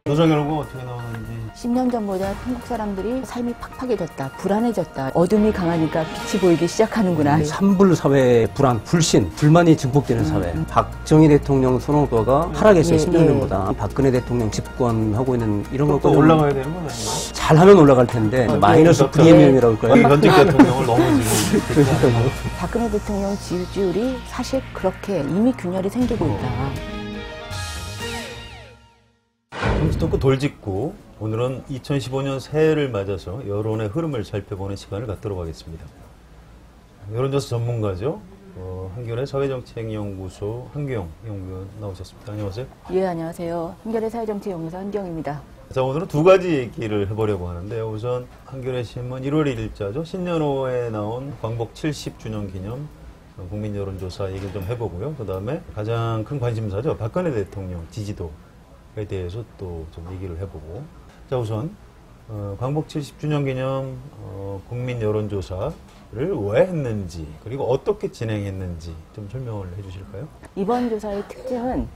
조사 결과 어떻게 나오는지. 10년 전보다 한국 사람들이 삶이 팍팍해졌다, 불안해졌다, 어둠이 강하니까 빛이 보이기 시작하는구나. 산불 사회의 불안, 불신, 불만이 증폭되는 사회. 박정희 대통령 선호도가 하락했어요. 10년 전보다. 박근혜 대통령 집권하고 있는 이런 또 것도 올라가야 되는 건 아닌가요? 잘하면 올라갈 텐데 마이너스 프리미엄이라고 할까요? 현직 대통령을 너무 지금. 박근혜 대통령 지지율이 사실 그렇게 이미 균열이 생기고 있다. 정치토크 돌직구. 오늘은 2015년 새해를 맞아서 여론의 흐름을 살펴보는 시간을 갖도록 하겠습니다. 여론조사 전문가죠. 한겨레 사회정책연구소 한경 연구원 나오셨습니다. 안녕하세요. 예, 안녕하세요. 한겨레 사회정책연구소 한경입니다. 자, 오늘은 두 가지 얘기를 해보려고 하는데요. 우선 한겨레 신문 1월 1일자죠. 신년호에 나온 광복 70주년 기념 국민 여론조사 얘기를 좀 해보고요. 그 다음에 가장 큰 관심사죠. 박근혜 대통령 지지도에 대해서 또 좀 얘기를 해보고. 자, 우선 광복 70주년 기념 국민 여론조사를 왜 했는지, 그리고 어떻게 진행했는지 좀 설명을 해주실까요? 이번 조사의 특징은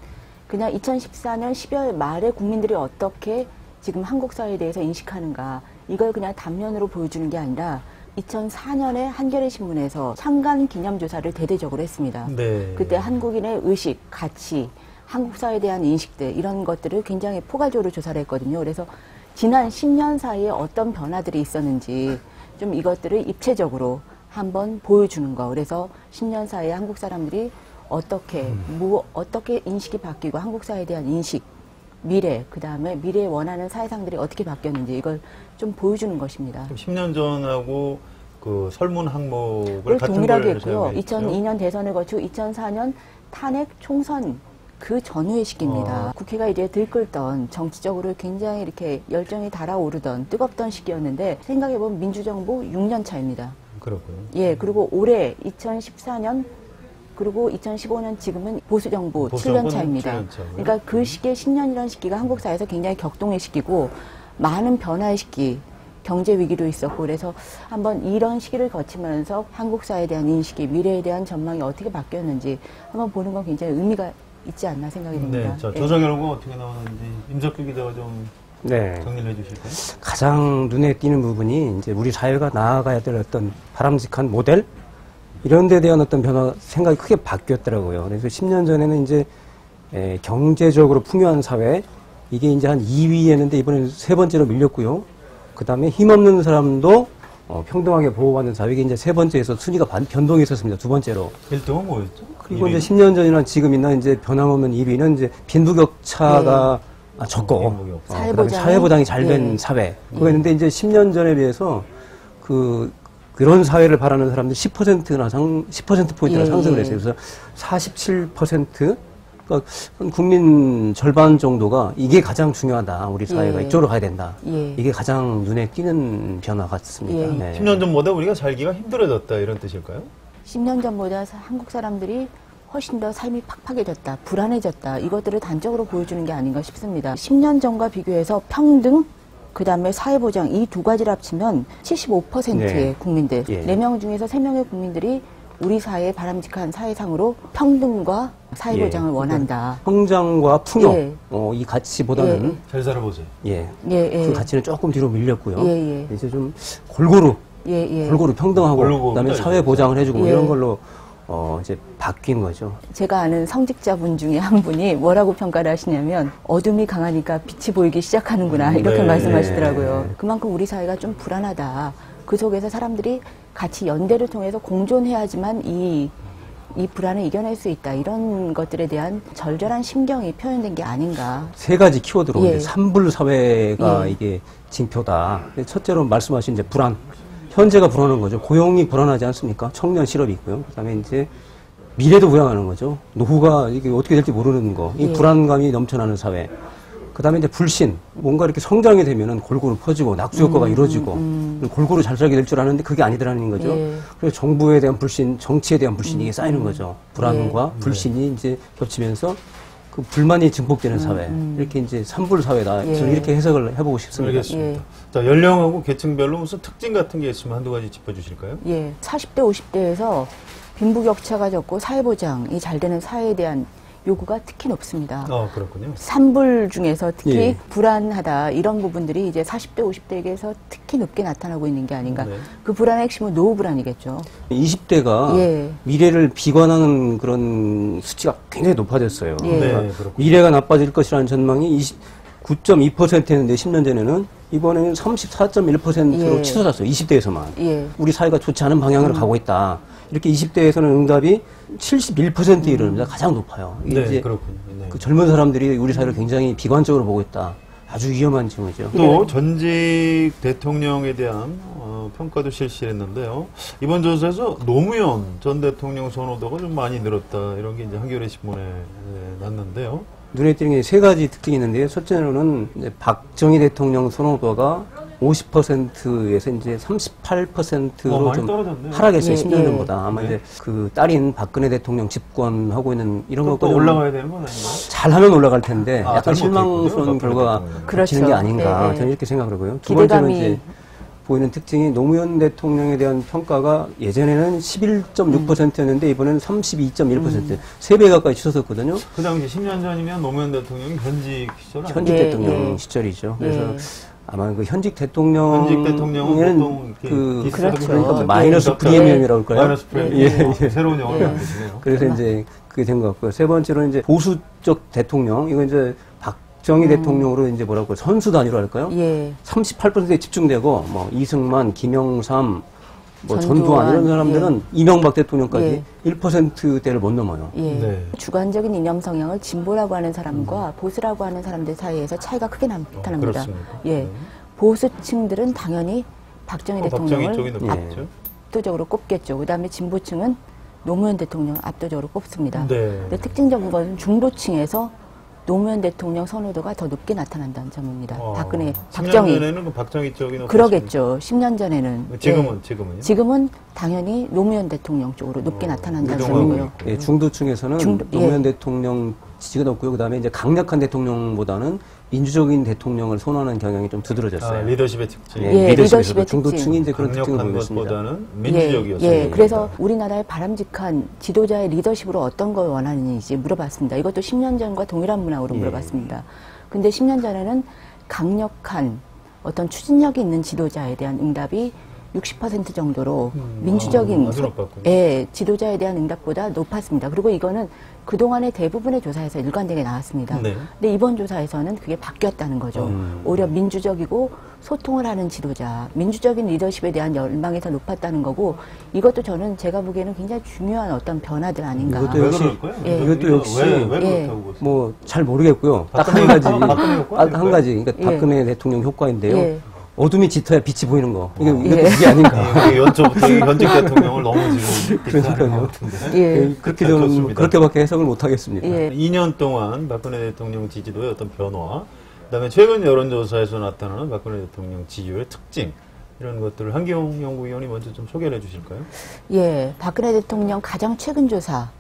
그냥 2014년 12월 말에 국민들이 어떻게 지금 한국 사회에 대해서 인식하는가, 이걸 그냥 단면으로 보여주는 게 아니라 2004년에 한겨레 신문에서 창간 기념조사를 대대적으로 했습니다. 네. 그때 한국인의 의식, 가치, 한국 사회에 대한 인식들, 이런 것들을 굉장히 포괄적으로 조사를 했거든요. 그래서 지난 10년 사이에 어떤 변화들이 있었는지 좀 이것들을 입체적으로 한번 보여주는 거. 그래서 10년 사이에 한국 사람들이 어떻게 인식이 바뀌고 한국 사회에 대한 인식, 미래, 그 다음에 미래에 원하는 사회상들이 어떻게 바뀌었는지 이걸 좀 보여주는 것입니다. 10년 전하고 그 설문 항목을 같은 동일하게 걸 했고요. 사용했죠? 2002년 대선을 거치고 2004년 탄핵 총선 그 전후의 시기입니다. 국회가 이제 들끓던, 정치적으로 굉장히 이렇게 열정이 달아오르던 뜨겁던 시기였는데, 생각해보면 민주정부 6년 차입니다. 그렇군요. 예, 그리고 올해 2014년 그리고 2015년 지금은 보수정부 7년 차입니다. 7년 차고요. 그러니까 그 시기에 10년이라는 시기가 한국 사회에서 굉장히 격동의 시기고 많은 변화의 시기, 경제 위기도 있었고, 그래서 한번 이런 시기를 거치면서 한국 사회에 대한 인식이, 미래에 대한 전망이 어떻게 바뀌었는지 한번 보는 건 굉장히 의미가 있지 않나 생각이 듭니다. 네, 자, 조사 결과 어떻게 나오는지 임석규 기자가 좀 정리를 해주실까요? 가장 눈에 띄는 부분이 이제 우리 사회가 나아가야 될 어떤 바람직한 모델, 이런 데 대한 어떤 변화, 생각이 크게 바뀌었더라고요. 그래서 10년 전에는 이제 경제적으로 풍요한 사회, 이게 이제 한 2위 했는데 이번에는 세 번째로 밀렸고요. 그 다음에 힘없는 사람도 평등하게 보호받는 사회, 이게 이제 세 번째에서 순위가 변동이 있었습니다. 두 번째로. 1등은 뭐였죠? 그리고 1위. 이제 10년 전이나 지금이나 이제 변함없는 2위는 이제 빈부격차가 적고, 그다음에 사회보장이 잘 된 사회. 그거였는데 이제 10년 전에 비해서 그런 사회를 바라는 사람들 10%나 10%포인트나 상승을 했어요. 그래서 47%, 그러니까 국민 절반 정도가 이게 가장 중요하다. 우리 사회가 이쪽으로 가야 된다. 이게 가장 눈에 띄는 변화 같습니다. 네. 10년 전보다 우리가 살기가 힘들어졌다, 이런 뜻일까요? 10년 전보다 한국 사람들이 훨씬 더 삶이 팍팍해졌다, 불안해졌다, 이것들을 단적으로 보여주는 게 아닌가 싶습니다. 10년 전과 비교해서 평등, 그 다음에 사회보장, 이 두 가지를 합치면 75%의 국민들, 4명 중에서 3명의 국민들이 우리 사회의 바람직한 사회상으로 평등과 사회보장을 원한다. 성장과 풍요, 이 가치보다는 잘 살아보세요. 그 가치는 조금 뒤로 밀렸고요. 이제 좀 골고루 평등하고 그다음에 사회 보장을 해주고 이런 걸로 이제 바뀐 거죠. 제가 아는 성직자분 중에 한 분이 뭐라고 평가를 하시냐면, 어둠이 강하니까 빛이 보이기 시작하는구나, 이렇게 말씀하시더라고요. 그만큼 우리 사회가 좀 불안하다. 그 속에서 사람들이 같이 연대를 통해서 공존해야지만 이 불안을 이겨낼 수 있다. 이런 것들에 대한 절절한 심경이 표현된 게 아닌가. 세 가지 키워드로 이제 산불 사회가 이게 징표다. 첫째로 말씀하신 이제 불안. 현재가 불안한 거죠. 고용이 불안하지 않습니까? 청년 실업이 있고요. 그다음에 이제 미래도 불안하는 거죠. 노후가 이게 어떻게 될지 모르는 거. 이 불안감이 넘쳐나는 사회. 그다음에 이제 불신. 뭔가 이렇게 성장이 되면은 골고루 퍼지고 낙수 효과가 이루어지고 골고루 잘 살게 될 줄 아는데 그게 아니더라는 거죠. 그래서 정부에 대한 불신, 정치에 대한 불신이 이게 쌓이는 거죠. 불안과 불신이 이제 겹치면서 그 불만이 증폭되는 사회. 이렇게 이제 산불 사회다. 저는 이렇게 해석을 해보고 싶습니다. 알겠습니다. 자, 연령하고 계층별로 무슨 특징 같은 게 있으면 한두 가지 짚어주실까요? 40대, 50대에서 빈부격차가 적고 사회보장이 잘 되는 사회에 대한 요구가 특히 높습니다. 그렇군요. 산불 중에서 특히 예. 불안하다 이런 부분들이 이제 40대, 50대에게서 특히 높게 나타나고 있는 게 아닌가. 네. 그 불안의 핵심은 노후 불안이겠죠. 20대가 예. 미래를 비관하는 그런 수치가 굉장히 높아졌어요. 예. 네, 그러니까 그렇군요. 미래가 나빠질 것이라는 전망이 9.2%였는데 10년 전에는 이번에는 34.1%로 예. 치솟았어요. 20대에서만. 예. 우리 사회가 좋지 않은 방향으로 가고 있다. 이렇게 20대에서는 응답이 71%에 이릅니다. 가장 높아요. 이게 네, 이제 그렇군요. 네. 그 젊은 사람들이 우리 사회를 굉장히 비관적으로 보고 있다. 아주 위험한 징후죠. 또 전직 대통령에 대한 평가도 실시를 했는데요. 이번 조사에서 노무현 전 대통령 선호도가 좀 많이 늘었다. 이런 게 이제 한겨레 신문에 났는데요. 눈에 띄는 게 세 가지 특징이 있는데요. 첫째로는 이제 박정희 대통령 선호도가 50%에서 이제 38%로 많이 좀 떨어졌네요. 하락했어요. 예, 10년 예. 전보다. 아마 네. 이제 그 딸인 박근혜 대통령 집권하고 있는 이런 또 것도 올라가야 되는 건 아닌가요? 잘하면 올라갈 텐데 아, 약간 잘못했군요. 실망스러운 박근혜 결과가 대통령. 겹치는 게 그렇죠. 아닌가 예, 예. 저는 이렇게 생각을 하고요. 두 번째는 기대감이- 이제 보이는 특징이 노무현 대통령에 대한 평가가 예전에는 11.6%였는데 이번에는 32.1%. 3배 가까이 치솟았거든요. 그 당시 10년 전이면 노무현 대통령이 현직 시절 아니에요? 현직 예, 대통령 예. 시절이죠. 그래서 예. 아마 그 현직 대통령은 현직 대통령은 보통 이렇게 그 비슷하게 그렇죠. 그러니까 생각하죠. 마이너스 프리미엄이라고 할까요? 마이너스 프리미엄. 예, 예. 새로운 영어를 예. 만드시네요. 그래서 이제 그게 된 것 같고요. 세 번째로는 이제 보수적 대통령, 이거 이제 박정희 대통령으로 이제 뭐라고 선수 단위로 할까요? 예. 38%에 집중되고 뭐 이승만, 김영삼, 뭐 전두환, 전두환 이런 사람들은 이명박 대통령까지 예. 1%대를 못 넘어요. 예. 네. 주관적인 이념 성향을 진보라고 하는 사람과 보수라고 하는 사람들 사이에서 차이가 크게 나타납니다. 그렇습니다. 예. 네. 보수층들은 당연히 박정희 박정희 쪽이 대통령을 높겠죠. 압도적으로 꼽겠죠. 그다음에 진보층은 노무현 대통령 압도적으로 꼽습니다. 네. 근데 특징적인 것은 중도층에서 노무현 대통령 선호도가 더 높게 나타난다는 점입니다. 박근혜, 10년 박정희. 전에는 그 박정희 쪽이 높았습니다. 그러겠죠. 10년 전에는. 지금은 예. 지금은요? 지금은 당연히 노무현 대통령 쪽으로 높게 나타난다는 이동하고 점이고요. 있고. 예, 중도층에서는 예. 노무현 대통령 지지가 높고요. 그다음에 이제 강력한 대통령보다는 민주적인 대통령을 선호하는 경향이 좀 두드러졌어요. 리더십의 특징. 예, 리더십에서도 리더십의 중도층이 이제 그런 특징을 강력한 보였습니다. 것보다는 민주적이었어요. 예, 그래서 우리나라의 바람직한 지도자의 리더십으로 어떤 걸 원하는지 물어봤습니다. 이것도 10년 전과 동일한 문항으로 예. 물어봤습니다. 근데 10년 전에는 강력한 어떤 추진력이 있는 지도자에 대한 응답이 60% 정도로 민주적인 아주 높았군요. 예, 지도자에 대한 응답보다 높았습니다. 그리고 이거는 그동안의 대부분의 조사에서 일관되게 나왔습니다. 네. 근데 이번 조사에서는 그게 바뀌었다는 거죠. 오히려 민주적이고 소통을 하는 지도자, 민주적인 리더십에 대한 열망이 더 높았다는 거고, 이것도 저는 제가 보기에는 굉장히 중요한 어떤 변화들 아닌가. 이것도 왜 역시- 그럴까요? 예. 이것도 역시 왜 예. 그렇다고 보세요? 뭐 잘 모르겠고요. 딱 박근혜 한 가지, 박근혜 효과 딱 한 아닐까요? 가지. 그러니까 예. 박근혜 대통령 효과인데요. 예. 어둠이 짙어야 빛이 보이는 거. 이것도 예. 그게 아닌가. 연초부터 이 현직 대통령을 너무 지금 그러니까요. 것 같은데. 예. 그렇게 좀 좋습니다. 그렇게밖에 해석을 못 하겠습니다. 예. 2년 동안 박근혜 대통령 지지도의 어떤 변화, 그다음에 최근 여론조사에서 나타나는 박근혜 대통령 지지율의 특징, 이런 것들을 한기용 연구위원이 먼저 좀 소개를 해주실까요? 예, 박근혜 대통령 가장 최근 조사,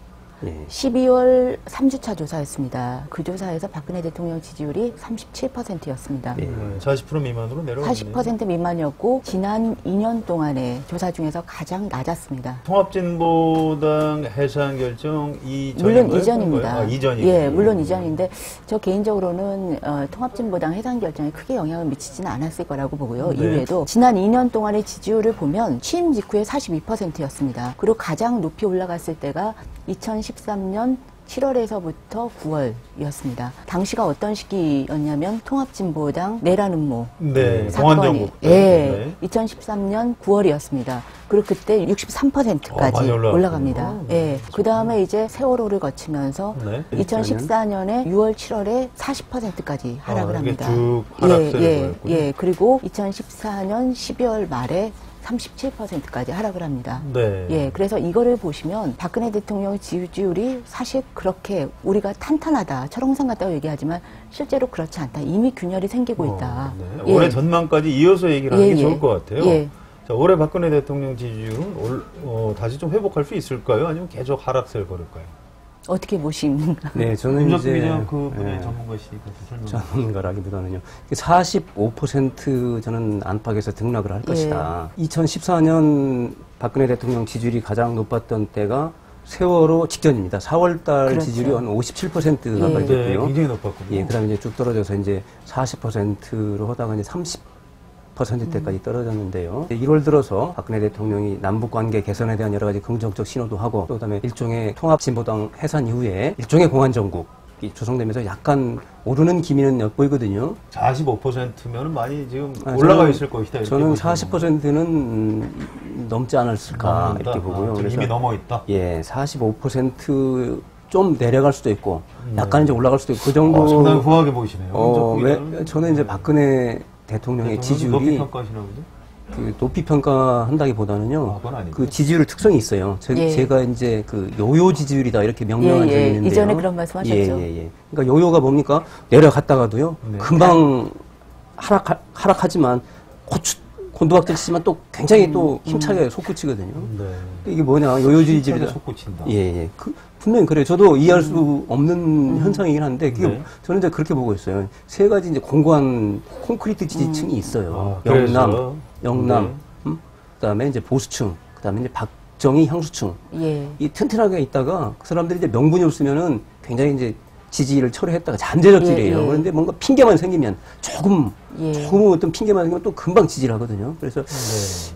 예. 12월 3주차 조사였습니다. 그 조사에서 박근혜 대통령 지지율이 37%였습니다. 예. 40% 미만으로 내려왔네요. 40% 미만이었고 지난 2년 동안의 조사 중에서 가장 낮았습니다. 통합진보당 해산 결정 물론 이전입니다. 아, 이전이고. 예, 물론 이전인데 저 개인적으로는 통합진보당 해산 결정에 크게 영향을 미치지는 않았을 거라고 보고요. 네. 이후에도 지난 2년 동안의 지지율을 보면 취임 직후에 42%였습니다. 그리고 가장 높이 올라갔을 때가 2013년 7월에서부터 9월이었습니다. 당시가 어떤 시기였냐면 통합진보당 내란 음모 네, 사건이 공안정국. 예, 2013년 9월이었습니다. 그리고 그때 63%까지 많이 올라갔군요. 올라갑니다. 예, 그 다음에 이제 세월호를 거치면서 네. 2014년에 6월, 7월에 40%까지 하락을 이게 합니다. 쭉 하락세를 예, 보였군요. 예, 그리고 2014년 12월 말에 37%까지 하락을 합니다. 네. 예, 그래서 이거를 보시면 박근혜 대통령의 지지율이 사실 그렇게 우리가 탄탄하다, 철옹성 같다고 얘기하지만 실제로 그렇지 않다. 이미 균열이 생기고 있다. 네. 올해 전망까지 이어서 얘기를 하는 예, 게 예. 좋을 것 같아요. 예. 자, 올해 박근혜 대통령 지지율은 다시 좀 회복할 수 있을까요? 아니면 계속 하락세를 걸을까요? 어떻게 보십니까? 네, 저는 김석수 이제 기자 그 분야의 예, 전문가시니까 설명. 전문가라기보다는요. 45% 저는 안팎에서 등락을 할 예. 것이다. 2014년 박근혜 대통령 지지율이 가장 높았던 때가 세월호 직전입니다. 4월달 그렇죠. 지지율이 한 57% 예. 가까이 네, 됐고요. 굉장히 높았군요. 예, 그다음에 이제 쭉 떨어져서 이제 40%로 하다가 이제 30%대까지 떨어졌는데요. 1월 들어서 박근혜 대통령이 남북 관계 개선에 대한 여러 가지 긍정적 신호도 하고 또 그다음에 일종의 통합진보당 해산 이후에 일종의 공안 정국이 조성되면서 약간 오르는 기미는 엿보이거든요. 45%면은 많이 지금 올라가 있을 것이다. 이렇게 저는 보시면. 40%는 넘지 않았을까 넘는다? 이렇게 보고요. 지금 이미 넘어 있다. 예, 45% 좀 내려갈 수도 있고 약간 이제 올라갈 수도 있고 그 정도. 상당히 후하게 보이시네요. 왜 저는 이제 박근혜 대통령의 지지율이 높이 평가하시나 보죠? 그 높이 평가한다기보다는요. 그건 아니죠. 그 지지율 특성이 있어요. 예. 제가 이제 그 요요 지지율이다 이렇게 명명한 적이 있는데요. 이전에 그런 말씀하셨죠. 예. 그러니까 요요가 뭡니까? 내려갔다가도요. 네. 금방 하락하지만 곤두박질 치지만 또 굉장히 또 힘차게 솟구치거든요. 네. 이게 뭐냐? 요요 지지율이다. 솟구친다. 예. 분명히 그래요. 저도 이해할 수 없는 현상이긴 한데, 그게 네. 저는 이제 그렇게 보고 있어요. 세 가지 이제 공고한 콘크리트 지지층이 있어요. 아, 그래서? 영남, 그 다음에 이제 보수층, 그 다음에 이제 박정희 향수층. 예. 이 튼튼하게 있다가 그 사람들이 이제 명분이 없으면은 굉장히 이제 지지를 철회했다가 잠재적질이에요. 예. 그런데 뭔가 핑계만 생기면 조금 어떤 핑계만 생기면 또 금방 지지를 하거든요. 그래서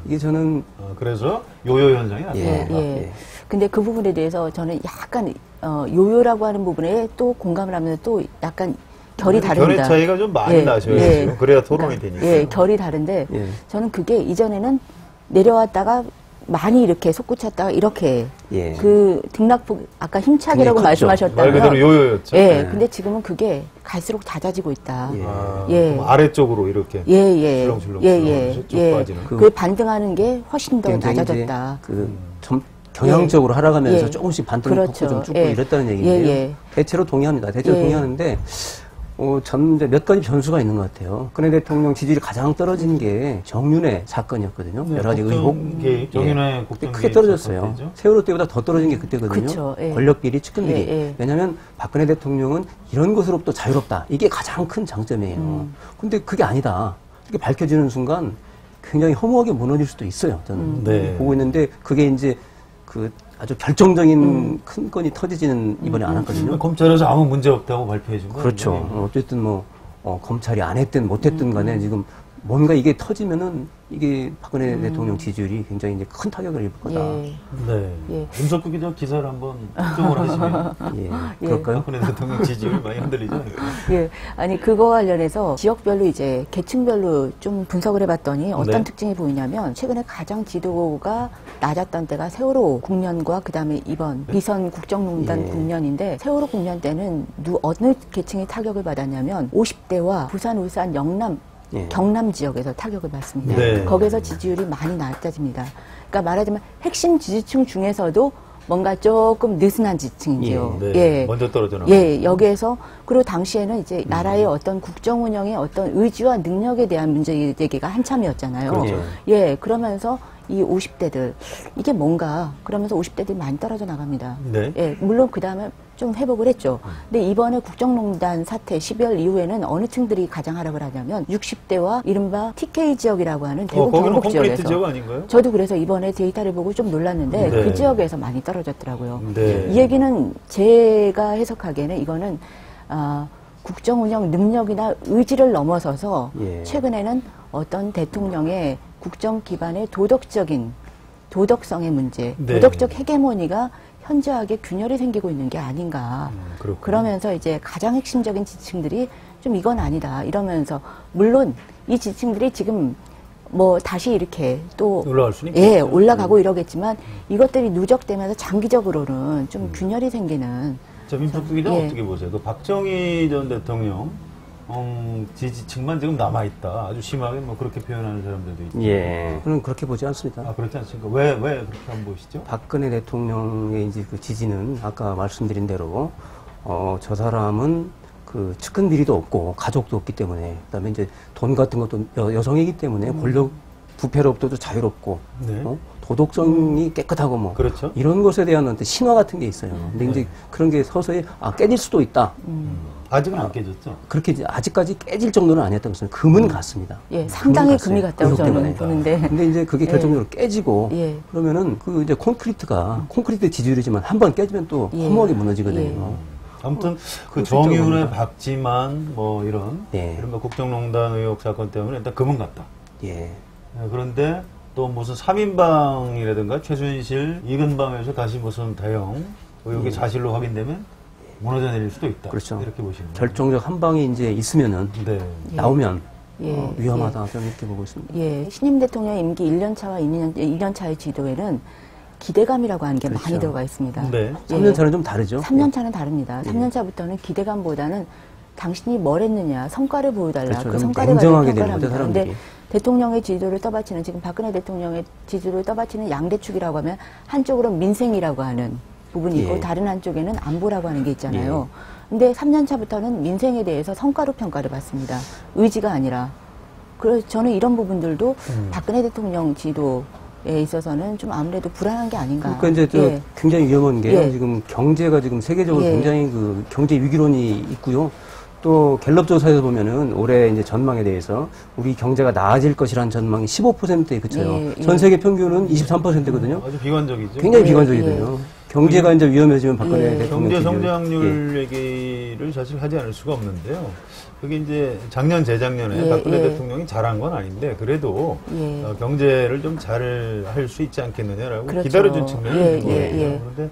이게 저는 그래서 요요 현상이 나타난다. 예. 근데 그 부분에 대해서 저는 약간 요요라고 하는 부분에 또 공감을 하면서 또 약간 결이 다릅니다. 결의 차이가 좀 많이 나셔요. 지금. 그래야 토론이 되니까. 예, 결이 다른데 예. 저는 그게 이전에는 내려왔다가 많이 이렇게 솟구쳤다가 이렇게 예. 그 등락폭 아까 힘차게라고 굉장히 컸죠. 말씀하셨다면 말 그대로 요요였죠. 예, 네. 근데 지금은 그게 갈수록 잦아지고 있다. 예. 예. 그럼 아래쪽으로 이렇게 예. 출렁출렁 예. 쭉 빠지는. 그 반등하는 게 훨씬 더 굉장히 낮아졌다. 이제 경향적으로 하락하면서 예. 조금씩 반등 그렇죠. 폭도 좀 죽고 예. 이랬다는 얘기인데요. 예. 대체로 동의합니다. 대체로 예. 동의하는데 저는 이제 몇 가지 변수가 있는 것 같아요. 박근혜 대통령 지지율이 가장 떨어진 게 정윤회 사건이었거든요. 네, 여러 가지 의혹. 정윤회 그때 국정 크게 개입 떨어졌어요. 사건이죠. 세월호 때보다 더 떨어진 게 그때거든요. 그쵸, 예. 권력 비리, 측근 비리. 예. 왜냐하면 박근혜 대통령은 이런 것으로부터 자유롭다. 이게 가장 큰 장점이에요. 근데 그게 아니다. 이게 밝혀지는 순간 굉장히 허무하게 무너질 수도 있어요. 저는 네. 보고 있는데 그게 이제 그 아주 결정적인 큰 건이 터지지는 이번에 않았거든요. 검찰에서 아무 문제 없다고 발표해 준 거예요. 그렇죠. 어쨌든 검찰이 안 했든 못 했든 간에 지금 뭔가 이게 터지면은 이게 박근혜 대통령 지지율이 굉장히 이제 큰 타격을 입을 거다. 예. 네. 예. 윤석열 기자 기사를 한번 특종을 하시면 예. 그럴까요? 박근혜 대통령 지지율 많이 흔들리지 않을까요? 예. 아니, 그거 관련해서 지역별로 이제 계층별로 좀 분석을 해봤더니 어떤 네. 특징이 보이냐면 최근에 가장 지도가 낮았던 때가 세월호 국면과 그 다음에 이번 비선 국정농단 예. 국면인데 세월호 국면 때는 어느 계층이 타격을 받았냐면 50대와 부산, 울산, 영남 예. 경남 지역에서 타격을 받습니다. 네. 거기서 지지율이 많이 낮아집니다. 그러니까 말하자면 핵심 지지층 중에서도 뭔가 조금 느슨한 지지층이죠. 네. 먼저 떨어져 나가고. 예, 여기에서 그리고 당시에는 이제 나라의 어떤 국정 운영의 어떤 의지와 능력에 대한 문제 제기가 한참이었잖아요. 그렇죠. 예, 그러면서 이 50대들 이게 뭔가 그러면서 50대들이 많이 떨어져 나갑니다. 네. 예, 물론 그 다음에 좀 회복을 했죠. 근데 이번에 국정농단 사태 12월 이후에는 어느 층들이 가장 하락을 하냐면 60대와 이른바 TK 지역이라고 하는 대구 거기는 경북 콘크리트 지역에서. 지역 아닌가요? 저도 그래서 이번에 데이터를 보고 좀 놀랐는데 네. 그 지역에서 많이 떨어졌더라고요. 네. 이 얘기는 제가 해석하기에는 이거는 국정 운영 능력이나 의지를 넘어서서 예. 최근에는 어떤 대통령의 국정 기반의 도덕성의 문제, 네. 도덕적 헤게모니가 현저하게 균열이 생기고 있는 게 아닌가. 그렇군요. 그러면서 이제 가장 핵심적인 지층들이 좀 이건 아니다 이러면서 물론 이 지층들이 지금 뭐 다시 이렇게 또 올라갈 수는 예, 있겠죠. 올라가고 이러겠지만 이것들이 누적되면서 장기적으로는 좀 균열이 생기는 자, 민석두 기자 예. 어떻게 보세요? 그 박정희 전 대통령 지지층만 지금 남아있다. 아주 심하게 뭐 그렇게 표현하는 사람들도 있고. 예. 저는 그렇게 보지 않습니다. 아, 그렇지 않습니까? 왜 그렇게 안 보시죠? 박근혜 대통령의 이제 그 지지는 아까 말씀드린 대로 저 사람은 그 측근 비리도 없고 가족도 없기 때문에 그다음에 이제 돈 같은 것도 여성이기 때문에 권력 부패로부터도 자유롭고 네. 도덕성이 깨끗하고 뭐 그렇죠. 이런 것에 대한 어떤 신화 같은 게 있어요. 근데 이제 그런 게 서서히 깨질 수도 있다. 아직은 안 깨졌죠. 그렇게 이제 아직까지 깨질 정도는 아니었다고 했어요. 금은 같습니다. 예, 상당히 금이 갔어요. 같다고 저는 때문에. 보는데. 근데 이제 그게 결정적으로 깨지고 예. 그러면은 그 이제 콘크리트 지지율이지만 한 번 깨지면 또 예. 허물이 무너지거든요. 예. 아무튼 그 그건 정의윤의 실적입니다. 박지만 뭐 이런 예. 이런 뭐 국정농단 의혹 사건 때문에 일단 금은 갔다. 예. 그런데 또 무슨 3인방이라든가 최순실, 이근방에서 다시 무슨 대형 의혹이 사실로 확인되면 무너져 내릴 수도 있다. 그렇죠. 이렇게 보시는 거예요. 결정적 한 방이 이제 있으면은 네. 나오면 예. 위험하다 저는 이렇게 보고 있습니다. 예, 신임 대통령 임기 1년 차와 2년 차의 지도에는 기대감이라고 하는 게 그렇죠. 많이 들어가 있습니다. 네. 3년 차는 좀 다르죠. 3년 차는 다릅니다. 3년 차부터는 기대감보다는 당신이 뭘 했느냐, 성과를 보여달라. 그렇죠. 그 좀 성과를 가지고 냉정하게 평가를 되는 거죠, 합니다. 사람들이. 근데 대통령의 지도를 떠받치는 지금 박근혜 대통령의 지도를 떠받치는 양대축이라고 하면 한쪽으로는 민생이라고 하는 부분이 있고 예. 다른 한쪽에는 안보라고 하는 게 있잖아요. 근데 3년 차부터는 민생에 대해서 성과로 평가를 받습니다. 의지가 아니라. 그래서 저는 이런 부분들도 박근혜 대통령 지도에 있어서는 좀 아무래도 불안한 게 아닌가. 그러니까 이제 예. 굉장히 위험한 게 예. 지금 경제가 지금 세계적으로 예. 굉장히 그 경제 위기론이 있고요. 또 갤럽 조사에서 보면은 올해 이제 전망에 대해서 우리 경제가 나아질 것이라는 전망이 15%에 그쳐요. 예, 예. 전 세계 평균은 23%거든요. 아주 비관적이죠. 굉장히 예, 비관적이거든요. 경제가 이제 위험해지면 박근혜 예. 대통령 경제 기준. 성장률 얘기를 사실 하지 않을 수가 없는데요. 그게 이제 작년, 재작년에 예, 박근혜 예. 대통령이 잘한 건 아닌데 그래도 예. 경제를 좀 잘 할 수 있지 않겠느냐라고 그렇죠. 기다려준 측면이 예, 있는 거예요. 예, 예. 그런데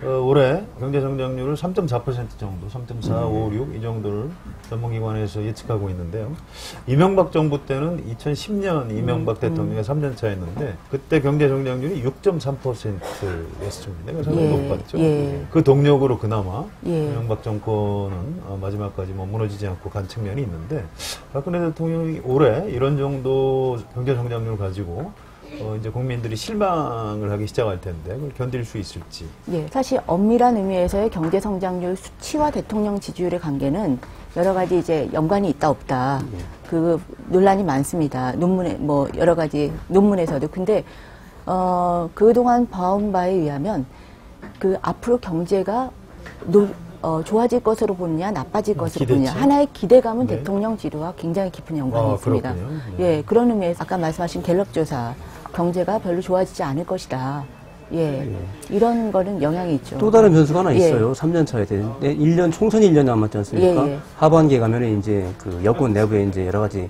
올해 경제 성장률을 3.4% 정도, 3.4, 5, 6 이 정도를 전문기관에서 예측하고 있는데요. 이명박 정부 때는 2010년 이명박 대통령의 3년 차였는데 그때 경제 성장률이 6.3%였습니다. 상당히 예, 높았죠. 예. 그 동력으로 그나마 예. 이명박 정권은 마지막까지 뭐 무너지지 않고 간 측면이 있는데 박근혜 대통령이 올해 이런 정도 경제 성장률을 가지고 이제 국민들이 실망을 하기 시작할 텐데 그걸 견딜 수 있을지. 예, 사실 엄밀한 의미에서의 경제 성장률 수치와 대통령 지지율의 관계는 여러 가지 이제 연관이 있다 없다. 그 논란이 많습니다. 논문에 뭐 여러 가지 논문에서도. 근데 그동안 봐온 바에 의하면 그 앞으로 경제가 좋아질 것으로 보느냐, 나빠질 것으로 기대치? 보느냐. 하나의 기대감은 네. 대통령 지도와 굉장히 깊은 연관이 있습니다. 그렇군요. 예, 그런 의미에서 아까 말씀하신 갤럽 조사, 경제가 별로 좋아지지 않을 것이다. 예, 이런 거는 영향이 있죠. 또 다른 변수가 하나 예. 있어요. 3년 차에 대해. 1년, 총선이 1년이 남았지 않습니까? 예, 예. 하반기에 가면은 이제 그 여권 내부에 이제 여러 가지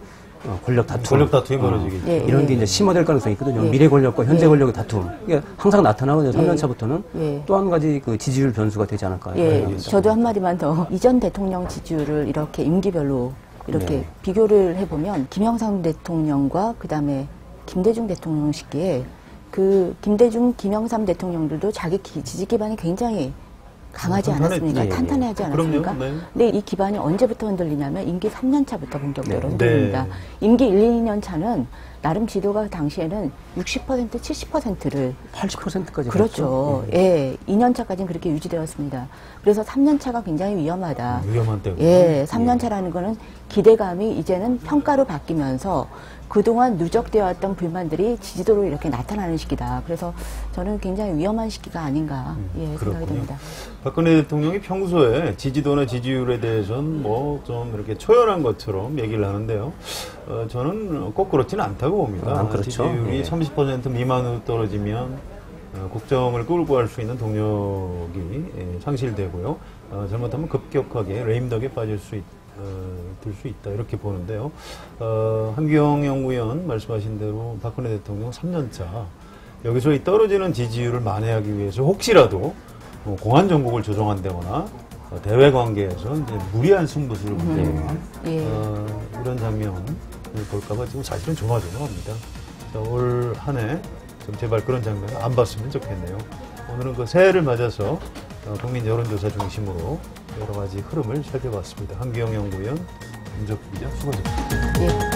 권력 다툼. 권력 다툼이 벌어지겠죠. 예, 이런 예. 게 이제 심화될 가능성이 있거든요. 예. 미래 권력과 현재 예. 권력의 다툼. 이게 항상 나타나거든요. 3년 예. 차부터는. 예. 또 한 가지 그 지지율 변수가 되지 않을까. 예, 생각합니다. 저도 한마디만 더. 이전 대통령 지지율을 이렇게 임기별로 이렇게 네. 비교를 해보면 김영삼 대통령과 그 다음에 김대중 대통령 시기에 그 김대중, 김영삼 대통령들도 자기 지지 기반이 굉장히 강하지 탄탄했- 않았습니까? 예, 예. 탄탄하지 않았습니까? 그럼요. 네. 근데 이 기반이 언제부터 흔들리냐면 임기 3년 차부터 본격적으로 네. 흔들립니다. 네. 임기 1, 2년 차는 나름 지도가 당시에는 60%, 70%를 80%까지. 그렇죠. 예, 2년 차까지는 그렇게 유지되었습니다. 그래서 3년 차가 굉장히 위험하다. 위험한 때고. 예, 3년 차라는 거는 기대감이 이제는 평가로 바뀌면서 그동안 누적되어 왔던 불만들이 지지도로 이렇게 나타나는 시기다. 그래서 저는 굉장히 위험한 시기가 아닌가 생각이 그렇군요. 듭니다. 박근혜 대통령이 평소에 지지도나 지지율에 대해서는 뭐 좀 이렇게 초연한 것처럼 얘기를 하는데요. 저는 꼭 그렇지는 않다고 봅니다. 그렇죠. 지지율이 예. 30% 미만으로 떨어지면 국정을 끌고 갈 수 있는 동력이 상실되고요. 잘못하면 급격하게 레임덕에 빠질 수 들 수 있다 이렇게 보는데요. 한기영 연구위원 말씀하신 대로 박근혜 대통령 3년차 여기서 이 떨어지는 지지율을 만회하기 위해서 혹시라도 공안 정국을 조정한다거나 대외 관계에서 이제 무리한 승부수를 본다거나 예. 이런 장면을 볼까봐 지금 사실은 조마조마합니다. 올 한 해 좀 제발 그런 장면을 안 봤으면 좋겠네요. 오늘은 그 새해를 맞아서 국민 여론조사 중심으로 여러 가지 흐름을 살펴봤습니다. 한기영 연구위원, 김석기 기자 수고하셨습니다. 예.